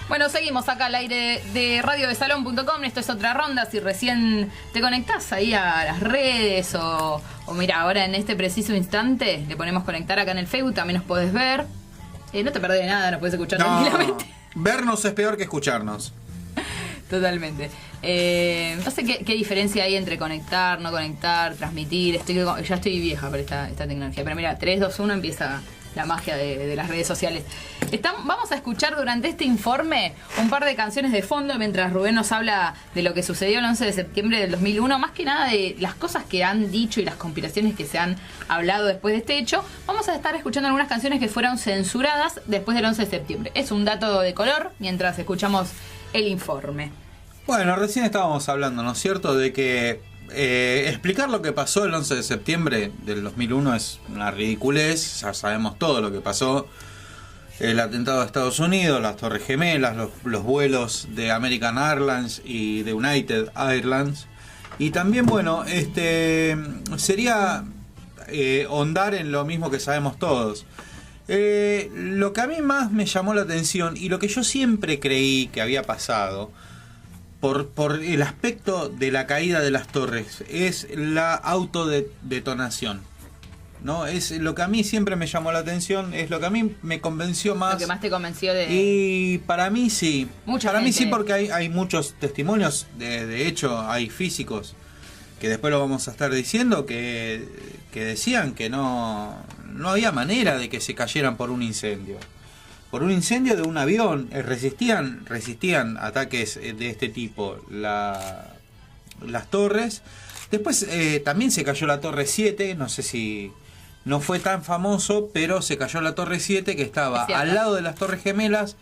Bueno, seguimos acá al aire de radiodesalón.com. Esto es otra ronda. Si recién te conectás ahí a las redes o mira, ahora en este preciso instante le ponemos conectar acá en el Facebook, también nos podés ver. No te perdés de nada, nos podés escuchar tranquilamente. Vernos es peor que escucharnos. Totalmente. No sé qué diferencia hay entre conectar, no conectar, transmitir. Ya estoy vieja para esta tecnología. Pero mira, 3, 2, 1 empieza la magia de las redes sociales. Vamos a escuchar durante este informe un par de canciones de fondo mientras Rubén nos habla de lo que sucedió el 11 de septiembre del 2001, más que nada de las cosas que han dicho y las conspiraciones que se han hablado después de este hecho. Vamos a estar escuchando algunas canciones que fueron censuradas después del 11 de septiembre. Es un dato de color mientras escuchamos el informe. Bueno, recién estábamos hablando, ¿no es cierto?, de que explicar lo que pasó el 11 de septiembre del 2001 es una ridiculez. Ya sabemos todo lo que pasó. El atentado de Estados Unidos, las Torres Gemelas, los vuelos de American Airlines y de United Airlines. Y también, bueno, sería ahondar en lo mismo que sabemos todos. Lo que a mí más me llamó la atención y lo que yo siempre creí que había pasado por el aspecto de la caída de las torres es la autodetonación, ¿no? Es lo que a mí siempre me llamó la atención, es lo que a mí me convenció más. Lo que más te convenció de... Y para mí sí. Para mí sí, porque hay muchos testimonios, de hecho hay físicos, que después lo vamos a estar diciendo, que decían que no había manera de que se cayeran por un incendio. Por un incendio de un avión. Resistían ataques de este tipo las torres. Después también se cayó la Torre 7, no sé si no fue tan famoso, pero se cayó la Torre 7 que estaba al lado de las Torres Gemelas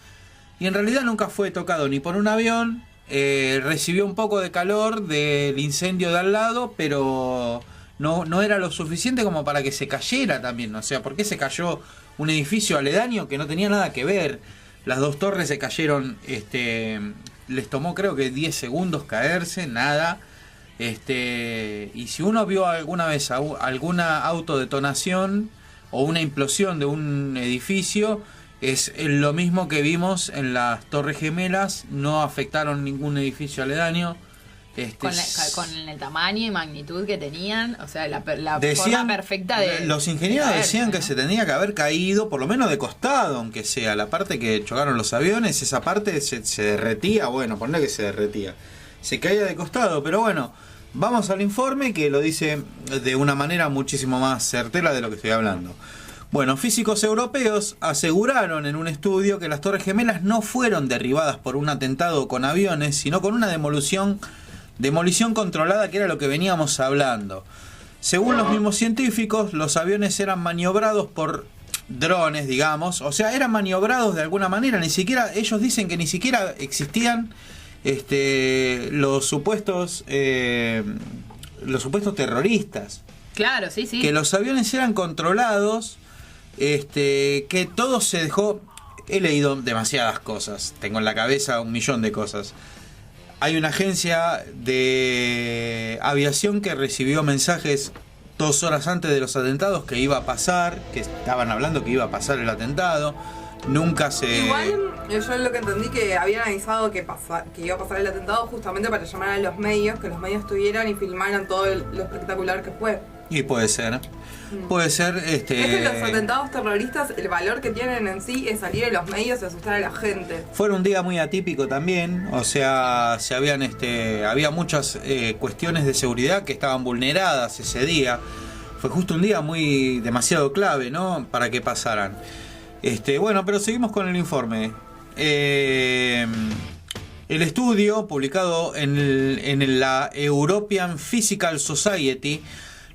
y en realidad nunca fue tocado ni por un avión. Recibió un poco de calor del incendio de al lado, pero no era lo suficiente como para que se cayera también. O sea, ¿por qué se cayó un edificio aledaño que no tenía nada que ver? Las dos torres se cayeron, les tomó creo que 10 segundos caerse, nada. Y si uno vio alguna vez alguna autodetonación o una implosión de un edificio, es lo mismo que vimos en las Torres Gemelas. No afectaron ningún edificio aledaño. Con el tamaño y magnitud que tenían, o sea, la forma perfecta de... Los ingenieros decían, ¿no?, que se tenía que haber caído, por lo menos de costado, aunque sea la parte que chocaron los aviones, esa parte se derretía, bueno, ponle que se derretía, se caía de costado, pero bueno, vamos al informe que lo dice de una manera muchísimo más certera de lo que estoy hablando. Bueno, físicos europeos aseguraron en un estudio que las Torres Gemelas no fueron derribadas por un atentado con aviones, sino con una demolición controlada, que era lo que veníamos hablando. Según los mismos científicos, los aviones eran maniobrados por drones, digamos, o sea, eran maniobrados de alguna manera. Ni siquiera, ellos dicen que ni siquiera existían los supuestos terroristas. Claro, sí. Que los aviones eran controlados, que todo se dejó. He leído demasiadas cosas, tengo en la cabeza 1.000.000 de cosas. Hay una agencia de aviación que recibió mensajes 2 horas antes de los atentados que iba a pasar, que estaban hablando que iba a pasar el atentado. Nunca se... Igual, yo lo que entendí que habían avisado que iba a pasar el atentado justamente para llamar a los medios, que los medios estuvieran y filmaran todo lo espectacular que fue. Y puede ser. Puede ser, Es que los atentados terroristas, el valor que tienen en sí es salir en los medios y asustar a la gente. Fue un día muy atípico también, o sea, había muchas cuestiones de seguridad que estaban vulneradas ese día. Fue justo un día demasiado clave, ¿no?, para que pasaran. Bueno, pero seguimos con el informe. El estudio publicado en la European Physical Society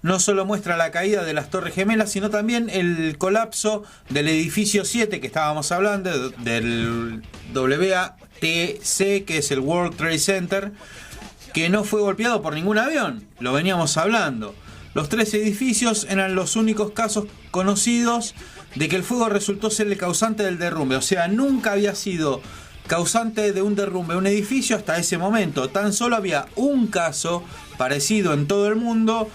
no solo muestra la caída de las Torres Gemelas, sino también el colapso del edificio 7 que estábamos hablando, del WTC, que es el World Trade Center, que no fue golpeado por ningún avión. Lo veníamos hablando. Los 3 edificios eran los únicos casos conocidos de que el fuego resultó ser el causante del derrumbe. O sea, nunca había sido causante de un derrumbe un edificio hasta ese momento. Tan solo había un caso parecido en todo el mundo,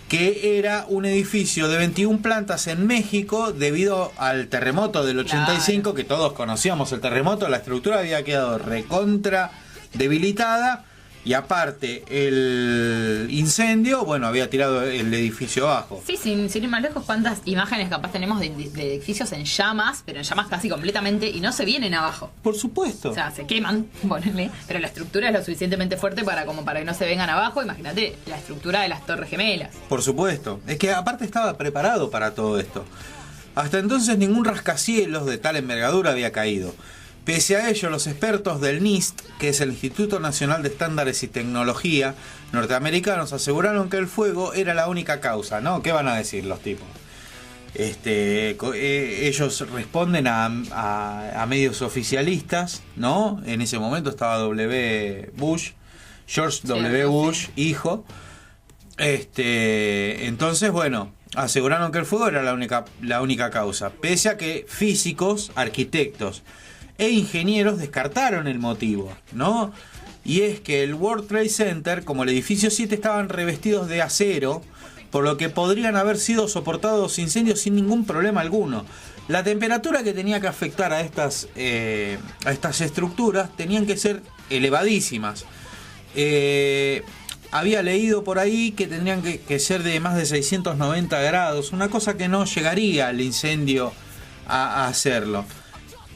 que era un edificio de 21 plantas en México debido al terremoto del 85, claro, que todos conocíamos el terremoto. La estructura había quedado recontra debilitada y aparte el incendio, bueno, había tirado el edificio abajo. Sí, sin ir más lejos, cuántas imágenes capaz tenemos de edificios en llamas, pero en llamas casi completamente, y no se vienen abajo. Por supuesto. O sea, se queman, ponele, pero la estructura es lo suficientemente fuerte para que no se vengan abajo. Imagínate la estructura de las Torres Gemelas. Por supuesto. Es que aparte estaba preparado para todo esto. Hasta entonces ningún rascacielos de tal envergadura había caído. Pese a ello, los expertos del NIST, que es el Instituto Nacional de Estándares y Tecnología norteamericanos, aseguraron que el fuego era la única causa, ¿no? ¿Qué van a decir los tipos? Ellos responden a medios oficialistas, ¿no? En ese momento estaba George W. Bush, hijo. Entonces, bueno, aseguraron que el fuego era la única causa, pese a que físicos, arquitectos e ingenieros descartaron el motivo, ¿no? Y es que el World Trade Center, como el edificio 7, estaban revestidos de acero, por lo que podrían haber sido soportados incendios sin ningún problema alguno. La temperatura que tenía que afectar a estas estructuras tenían que ser elevadísimas. Había leído por ahí que tendrían que ser de más de 690 grados, una cosa que no llegaría al incendio a hacerlo.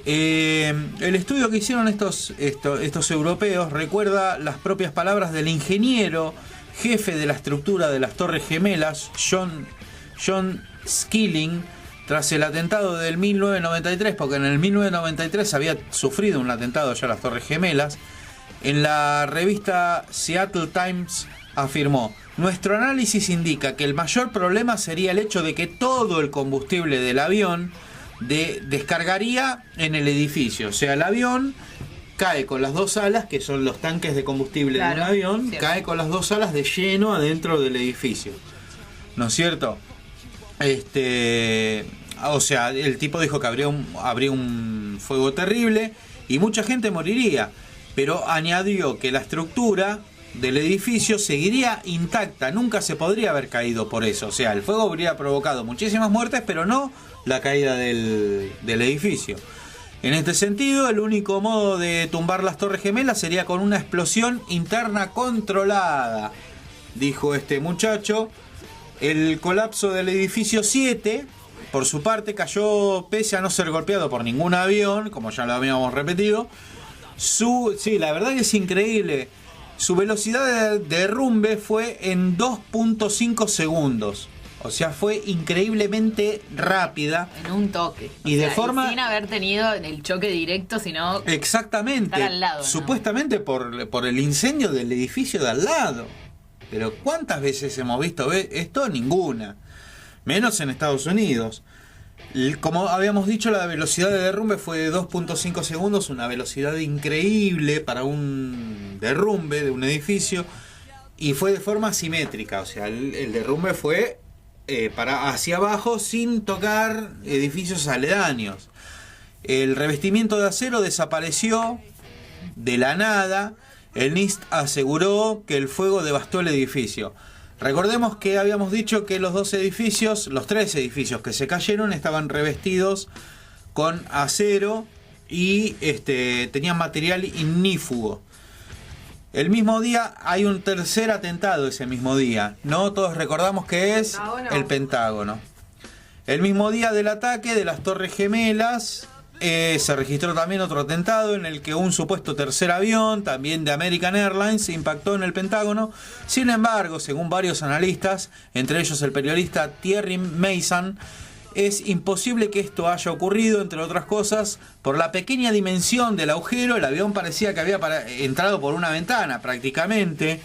El estudio que hicieron estos europeos recuerda las propias palabras del ingeniero jefe de la estructura de las Torres Gemelas, John Skilling, tras el atentado del 1993, porque en el 1993 había sufrido un atentado ya las Torres Gemelas. En la revista Seattle Times afirmó: nuestro análisis indica que el mayor problema sería el hecho de que todo el combustible del avión descargaría en el edificio. O sea, el avión cae con las dos alas, que son los tanques de combustible, claro, de un avión, cierto, cae con las dos alas de lleno adentro del edificio, ¿no es cierto? O sea, el tipo dijo que habría un fuego terrible y mucha gente moriría, pero añadió que la estructura del edificio seguiría intacta, nunca se podría haber caído por eso. O sea, el fuego habría provocado muchísimas muertes, pero no la caída del edificio. En este sentido, el único modo de tumbar las Torres Gemelas sería con una explosión interna controlada, dijo este muchacho. El colapso del edificio 7, por su parte, cayó pese a no ser golpeado por ningún avión, como ya lo habíamos repetido. Sí, la verdad que es increíble. Su velocidad de derrumbe fue en 2.5 segundos. O sea, fue increíblemente rápida. En un toque. Y de forma... sin haber tenido el choque directo, sino... Exactamente. Estar al lado, ¿no? Supuestamente por el incendio del edificio de al lado. Pero ¿cuántas veces hemos visto esto? Ninguna. Menos en Estados Unidos. Como habíamos dicho, la velocidad de derrumbe fue de 2.5 segundos. Una velocidad increíble para un derrumbe de un edificio. Y fue de forma simétrica. O sea, el derrumbe fue... hacia abajo sin tocar edificios aledaños. El revestimiento de acero desapareció de la nada. El NIST aseguró que el fuego devastó el edificio. Recordemos que habíamos dicho que los tres edificios que se cayeron estaban revestidos con acero y tenían material ignífugo. El mismo día hay un tercer atentado ese mismo día, ¿no? Todos recordamos que es el Pentágono. El mismo día del ataque de las Torres Gemelas se registró también otro atentado en el que un supuesto tercer avión, también de American Airlines, impactó en el Pentágono. Sin embargo, según varios analistas, entre ellos el periodista Thierry Mason, es imposible que esto haya ocurrido, entre otras cosas, por la pequeña dimensión del agujero. El avión parecía que había entrado por una ventana prácticamente,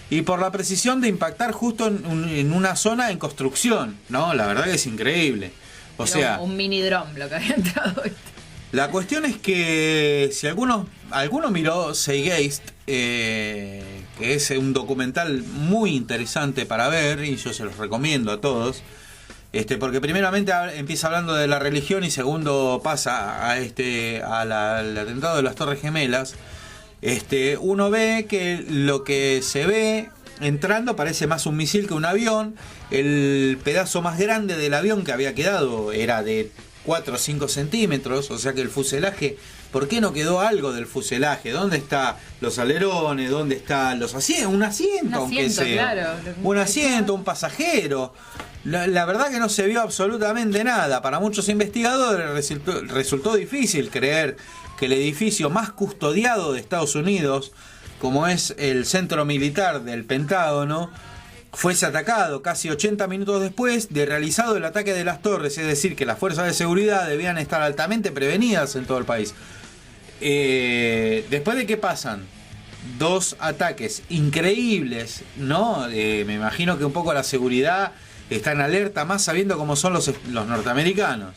y por la precisión de impactar justo en una zona en construcción, ¿no? La verdad que es increíble. O sea, un mini dron lo que había entrado. La cuestión es que si alguno miró Zeitgeist, que es un documental muy interesante para ver, y yo se los recomiendo a todos, porque primeramente empieza hablando de la religión y segundo pasa al atentado de las Torres Gemelas. Uno ve que lo que se ve entrando, parece más un misil que un avión. El pedazo más grande del avión que había quedado era de 4 o 5 centímetros, o sea que el fuselaje, ¿por qué no quedó algo del fuselaje? ¿Dónde están los alerones? ¿Dónde están los asientos? Un asiento, aunque sea. Claro. Un asiento, un pasajero. La verdad que no se vio absolutamente nada. Para muchos investigadores resultó difícil creer que el edificio más custodiado de Estados Unidos, como es el centro militar del Pentágono, fuese atacado casi 80 minutos después de realizado el ataque de las torres, es decir, que las fuerzas de seguridad debían estar altamente prevenidas en todo el país. Después de que pasan 2 ataques increíbles, ¿no? Me imagino que un poco la seguridad está en alerta, más sabiendo cómo son los norteamericanos.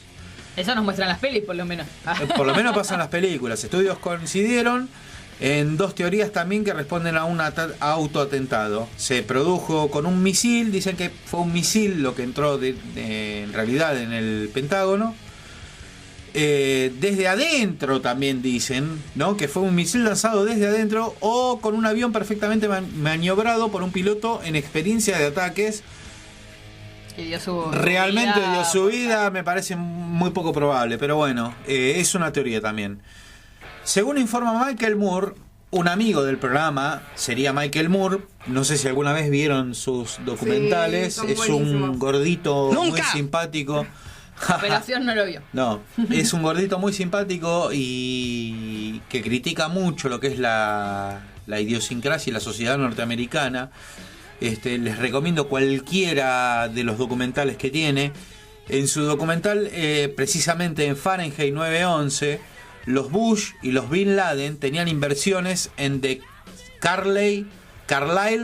Eso nos muestran las pelis, por lo menos. Por lo menos pasan las películas. Estudios coincidieron en 2 teorías también que responden a un autoatentado. Se produjo con un misil, dicen que fue un misil lo que entró en realidad en el Pentágono. Desde adentro también dicen, ¿no? Que fue un misil lanzado desde adentro o con un avión perfectamente maniobrado por un piloto en experiencia de ataques. Realmente dio su vida, me parece muy poco probable, pero bueno, es una teoría también. Según informa Michael Moore, un amigo del programa, sería Michael Moore, no sé si alguna vez vieron sus documentales, sí, es un gordito muy simpático. Operación no lo vio. No, es un gordito muy simpático y que critica mucho lo que es la idiosincrasia y la sociedad norteamericana. Les recomiendo cualquiera de los documentales que tiene. En su documental, precisamente en Fahrenheit 9/11, los Bush y los Bin Laden tenían inversiones en The Carlyle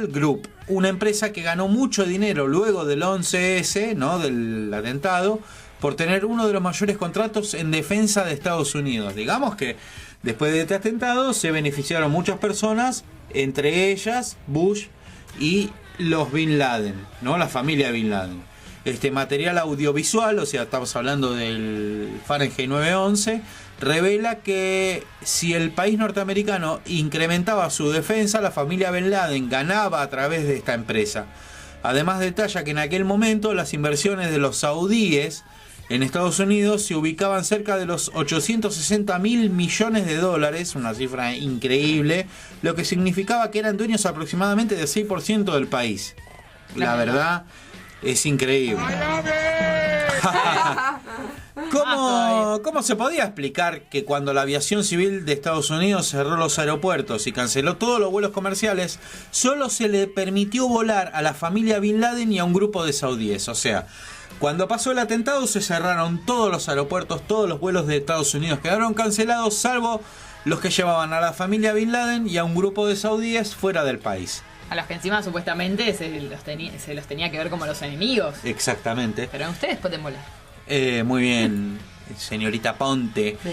Group, una empresa que ganó mucho dinero luego del 11S, ¿no? Del atentado, por tener uno de los mayores contratos en defensa de Estados Unidos. Digamos que después de este atentado se beneficiaron muchas personas, entre ellas Bush y los Bin Laden, ¿no? La familia Bin Laden. Material audiovisual, o sea, estamos hablando del Fahrenheit 9/11, revela que si el país norteamericano incrementaba su defensa, la familia Bin Laden ganaba a través de esta empresa. Además detalla que en aquel momento las inversiones de los saudíes en Estados Unidos se ubicaban cerca de los 860.000 millones de dólares, una cifra increíble, lo que significaba que eran dueños aproximadamente del 6% del país. La verdad es increíble. ¿Cómo se podía explicar que cuando la aviación civil de Estados Unidos cerró los aeropuertos y canceló todos los vuelos comerciales, solo se le permitió volar a la familia Bin Laden y a un grupo de saudíes? O sea, cuando pasó el atentado se cerraron todos los aeropuertos, todos los vuelos de Estados Unidos quedaron cancelados, salvo los que llevaban a la familia Bin Laden y a un grupo de saudíes fuera del país. A los que encima supuestamente se los tenía que ver como los enemigos. Exactamente. Pero ustedes pueden volar. Muy bien, señorita Ponte. Sí.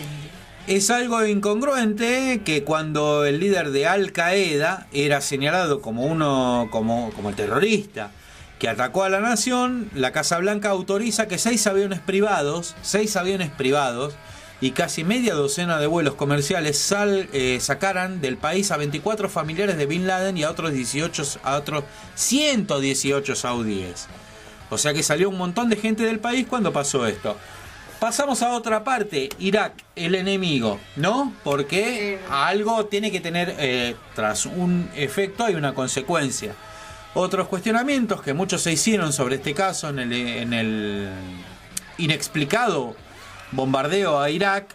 Es algo incongruente que cuando el líder de Al Qaeda era señalado como el terrorista que atacó a la nación, la Casa Blanca autoriza que 6 aviones privados y casi media docena de vuelos comerciales sacaran del país a 24 familiares de Bin Laden y a otros 118 saudíes. O sea que salió un montón de gente del país cuando pasó esto. Pasamos a otra parte, Irak, el enemigo, ¿no? Porque algo tiene que tener, tras un efecto hay una consecuencia. Otros cuestionamientos que muchos se hicieron sobre este caso en el inexplicado bombardeo a Irak.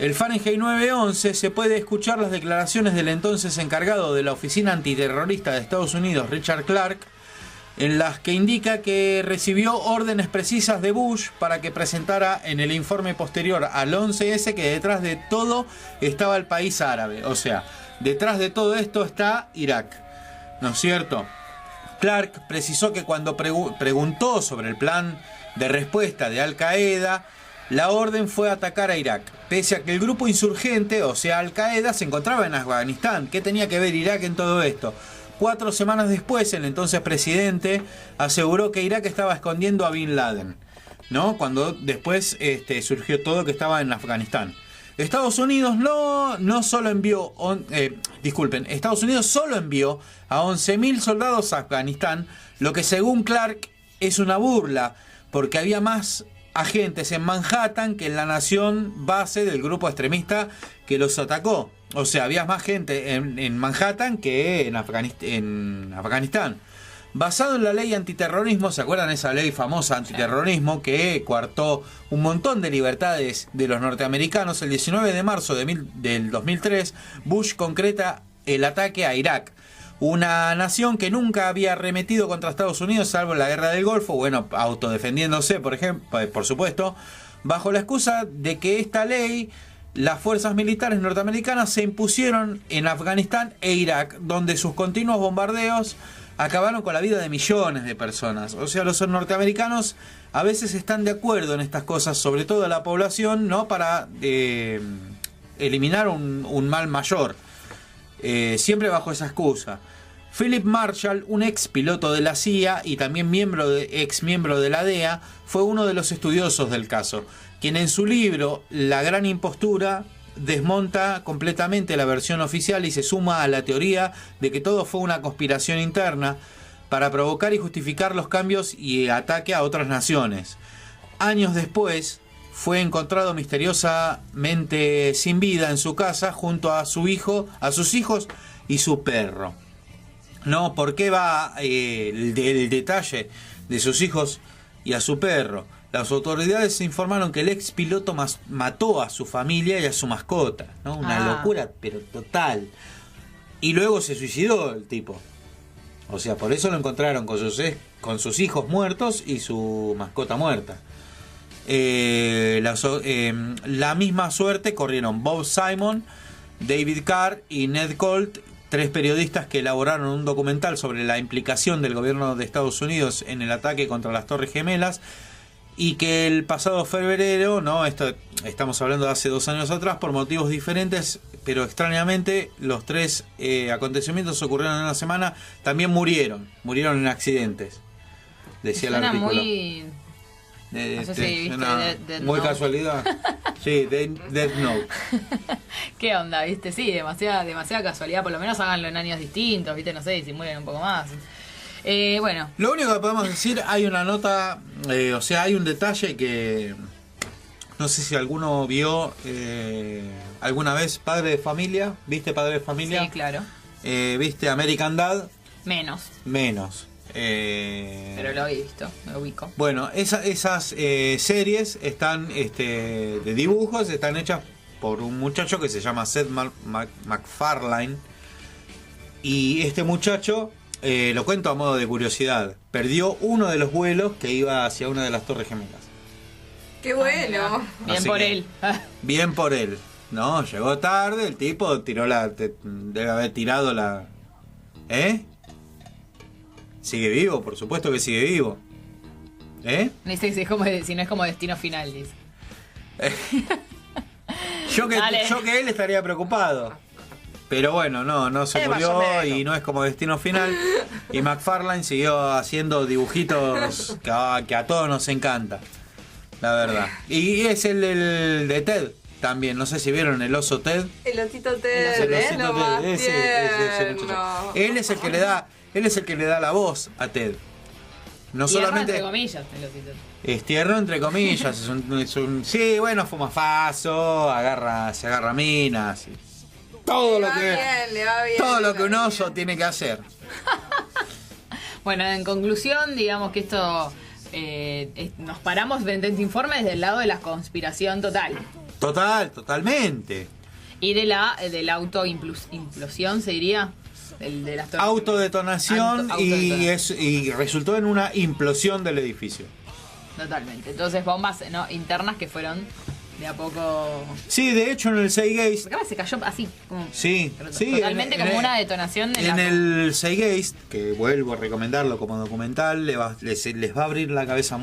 El Fahrenheit 9/11 se puede escuchar las declaraciones del entonces encargado de la Oficina Antiterrorista de Estados Unidos, Richard Clark, en las que indica que recibió órdenes precisas de Bush para que presentara en el informe posterior al 11S que detrás de todo estaba el país árabe. O sea, detrás de todo esto está Irak, ¿no es cierto? Clark precisó que cuando preguntó sobre el plan de respuesta de Al Qaeda, la orden fue atacar a Irak, pese a que el grupo insurgente, o sea Al Qaeda, se encontraba en Afganistán. ¿Qué tenía que ver Irak en todo esto? 4 semanas después, el entonces presidente aseguró que Irak estaba escondiendo a Bin Laden, ¿no? Cuando después surgió todo que estaba en Afganistán. Estados Unidos no solo envió, Estados Unidos solo envió a 11.000 soldados a Afganistán, lo que según Clark es una burla, porque había más agentes en Manhattan que en la nación base del grupo extremista que los atacó. O sea, había más gente en Manhattan que en Afganistán. Basado en la ley antiterrorismo, ¿se acuerdan esa ley famosa antiterrorismo que coartó un montón de libertades de los norteamericanos? El 19 de marzo del 2003, Bush concreta el ataque a Irak, una nación que nunca había arremetido contra Estados Unidos salvo en la guerra del Golfo, bueno, autodefendiéndose, por supuesto, bajo la excusa de que esta ley, las fuerzas militares norteamericanas se impusieron en Afganistán e Irak, donde sus continuos bombardeos acabaron con la vida de millones de personas. O sea, los norteamericanos a veces están de acuerdo en estas cosas, sobre todo la población, ¿no? Para eliminar un mal mayor. Siempre bajo esa excusa. Philip Marshall, un ex piloto de la CIA y también ex miembro de la DEA, fue uno de los estudiosos del caso, quien en su libro La Gran Impostura desmonta completamente la versión oficial y se suma a la teoría de que todo fue una conspiración interna para provocar y justificar los cambios y ataque a otras naciones. Años después fue encontrado misteriosamente sin vida en su casa junto a sus hijos y su perro. ¿No? ¿Por qué va el detalle de sus hijos y a su perro? Las autoridades informaron que el ex piloto mató a su familia y a su mascota, ¿no? Una locura, pero total. Y luego se suicidó el tipo. O sea, por eso lo encontraron con sus hijos muertos y su mascota muerta. La misma suerte corrieron Bob Simon, David Carr y Ned Colt, 3 periodistas que elaboraron un documental sobre la implicación del gobierno de Estados Unidos en el ataque contra las Torres Gemelas, y que el pasado febrero, ¿no? Estamos hablando de hace 2 años atrás, por motivos diferentes, pero extrañamente los 3 acontecimientos ocurrieron en una semana, también murieron en accidentes, decía el artículo. Muy... no sé si viste Death muy Note. Casualidad. Sí, Death Note. ¿Qué onda, viste? Sí, demasiada casualidad. Por lo menos háganlo en años distintos, viste, no sé, simulen un poco más. Bueno. Lo único que podemos decir, hay una nota, o sea, hay un detalle que no sé si alguno vio alguna vez Padre de Familia. ¿Viste Padre de Familia? Sí, claro. ¿Viste American Dad? Menos. Pero lo he visto, me ubico. Bueno, esas series están de dibujos, están hechas por un muchacho que se llama Seth MacFarlane. Y este muchacho, lo cuento a modo de curiosidad, perdió uno de los vuelos que iba hacia una de las Torres Gemelas. ¡Qué bueno! Bien por él. Bien por él. No, llegó tarde, el tipo debe haber tirado la... Sigue vivo, por supuesto que sigue vivo. Dice si no es como Destino Final, dice. Yo que él estaría preocupado. Pero bueno, no se murió y no es como Destino Final. Y MacFarlane siguió haciendo dibujitos que a todos nos encanta, la verdad. Y es el de Ted también. No sé si vieron el oso Ted. El osito Ted, ese muchacho. Él es el que le da la voz a Ted. No tierno solamente entre comillas, el osito. Es tierno entre comillas, sí, bueno, fuma faso, se agarra minas. Todo lo que un oso tiene que hacer. Bueno, en conclusión, digamos que esto nos paramos frente a este informe desde el lado de la conspiración total. Totalmente. Y de la autoimplosión, se diría. De las autodetonación y resultó en una implosión del edificio. Totalmente. Entonces bombas internas que fueron de a poco... Sí, de hecho en el Seagate... Acá se cayó así. Sí. Totalmente como una detonación. En el Seagate, que vuelvo a recomendarlo como documental, les va a abrir la cabeza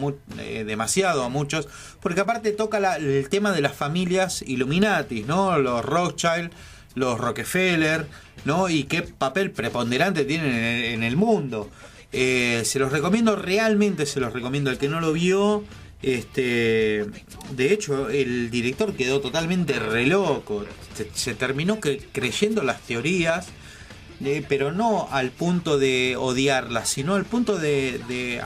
demasiado a muchos, porque aparte toca el tema de las familias Illuminati, ¿no? Los Rothschild, los Rockefeller, ¿no? Y qué papel preponderante tienen en el mundo. Se los recomiendo, realmente se los recomiendo. El que no lo vio, De hecho, el director quedó totalmente re loco. Se terminó creyendo las teorías, pero no al punto de odiarlas, sino al punto de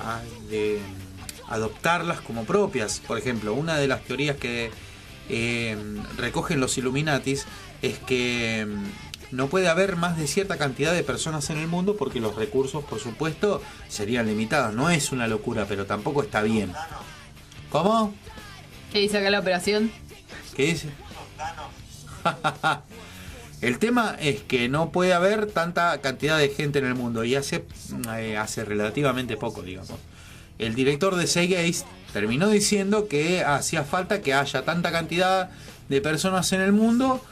adoptarlas como propias. Por ejemplo, una de las teorías que recogen los Illuminatis es que no puede haber más de cierta cantidad de personas en el mundo porque los recursos, por supuesto, serían limitados. No es una locura, pero tampoco está bien. ¿Cómo? ¿Qué dice acá la operación? ¿Qué dice? El tema es que no puede haber tanta cantidad de gente en el mundo y hace relativamente poco, digamos. El director de Seagate terminó diciendo que hacía falta que haya tanta cantidad de personas en el mundo,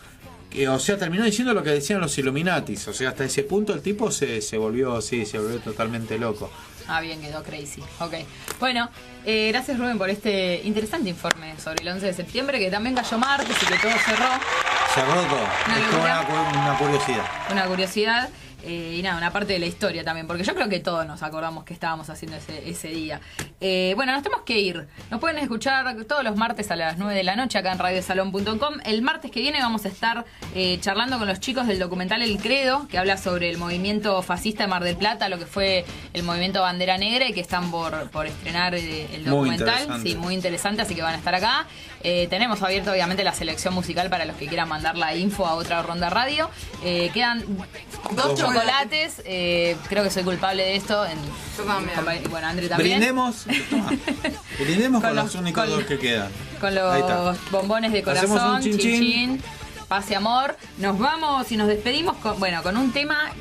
terminó diciendo lo que decían los Illuminatis. O sea, hasta ese punto el tipo se volvió totalmente loco. Ah, bien, quedó crazy. Ok. Bueno, gracias Rubén por este interesante informe sobre el 11 de septiembre, que también cayó martes y que todo cerró. Cerró todo. Una curiosidad. Una curiosidad. Y nada, una parte de la historia también, porque yo creo que todos nos acordamos que estábamos haciendo ese día. Bueno, nos tenemos que ir. Nos pueden escuchar todos los martes a las 9 de la noche acá en radiosalón.com. El martes que viene vamos a estar charlando con los chicos del documental El Credo, que habla sobre el movimiento fascista de Mar del Plata, lo que fue el movimiento Bandera Negra, y que están por estrenar el documental. Muy interesante, así que van a estar acá. Tenemos abierto obviamente la selección musical para los que quieran mandar la info a otra ronda radio. Quedan 2 chocolates, creo que soy culpable de esto. Yo también. Bueno, André también. Brindemos con los únicos 2 que quedan. Con los bombones de corazón, hacemos un chin chin, paz y amor. Nos vamos y nos despedimos con un tema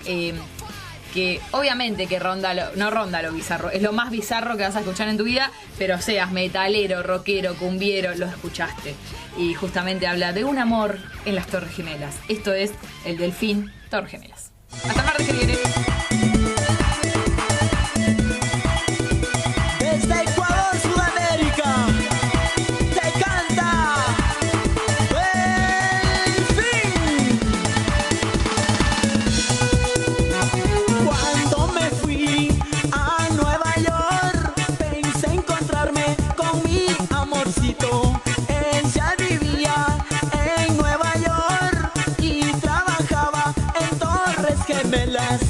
que obviamente que no ronda lo bizarro, es lo más bizarro que vas a escuchar en tu vida, pero seas metalero, rockero, cumbiero, lo escuchaste. Y justamente habla de un amor en las Torres Gemelas. Esto es El Delfín, Torres Gemelas. Hasta el martes que viene. Desde Ecuador, Sudamérica, te canta Delfín. Cuando me fui a Nueva York, pensé encontrarme con mi amorcito. Él ya vivía en Nueva York y trabajaba en Torres Gemelas.